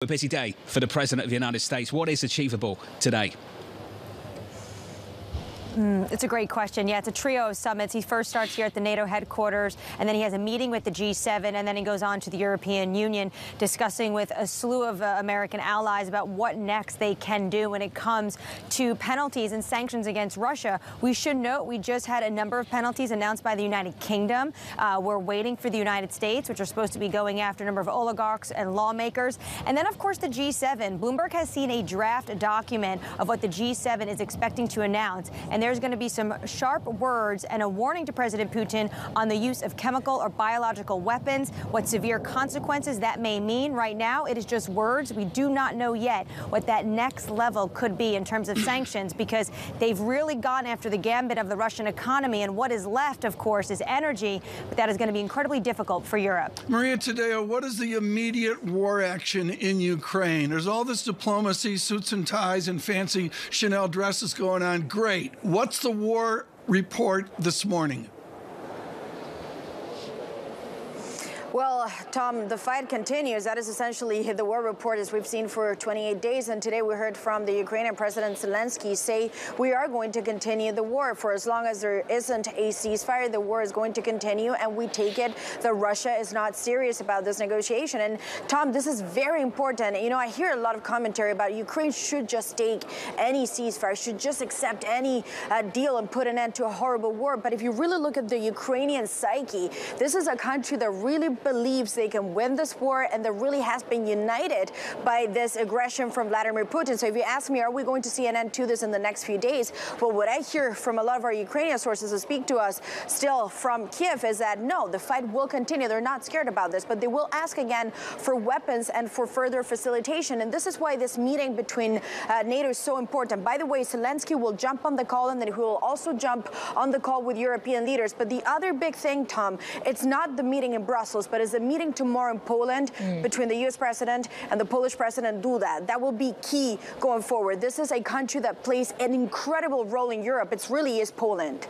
A busy day for the President of the United States. What is achievable today? It's a great question. Yeah, it's a trio of summits. He first starts here at the NATO headquarters, and then he has a meeting with the G7, and then he goes on to the European Union, discussing with a slew of American allies about what next they can do when it comes to penalties and sanctions against Russia. We should note we just had a number of penalties announced by the United Kingdom. We're waiting for the United States, which are supposed to be going after a number of oligarchs and lawmakers. And then, of course, the G7. Bloomberg has seen a draft document of what the G7 is expecting to announce, and there's going to be some sharp words and a warning to President Putin on the use of chemical or biological weapons, what severe consequences that may mean. Right now, it is just words. We do not know yet what that next level could be in terms of sanctions, because they've really gone after the gambit of the Russian economy, and what is left, of course, is energy, but that is going to be incredibly difficult for Europe. Maria Tadeo, what is the immediate war action in Ukraine? There's all this diplomacy, suits and ties, and fancy Chanel dresses going on. Great. What's the war report this morning? Well, Tom, the fight continues. That is essentially the war report as we've seen for 28 days. And today we heard from the Ukrainian President Zelensky say we are going to continue the war. For as long as there isn't a ceasefire, the war is going to continue. And we take it that Russia is not serious about this negotiation. And Tom, this is very important. You know, I hear a lot of commentary about Ukraine should just take any ceasefire, should just accept any deal and put an end to a horrible war. But if you really look at the Ukrainian psyche, this is a country that really believes they can win this war, and that really has been united by this aggression from Vladimir Putin. So if you ask me, are we going to see an end to this in the next few days? Well, what I hear from a lot of our Ukrainian sources who speak to us still from Kiev is that no, the fight will continue. They're not scared about this, but they will ask again for weapons and for further facilitation. And this is why this meeting between NATO is so important. By the way, Zelensky will jump on the call, and then he will also jump on the call with European leaders. But the other big thing, Tom, it's not the meeting in Brussels, but it's a meeting tomorrow in Poland between the U.S. president and the Polish president Duda. That will be key going forward. This is a country that plays an incredible role in Europe. It really is Poland.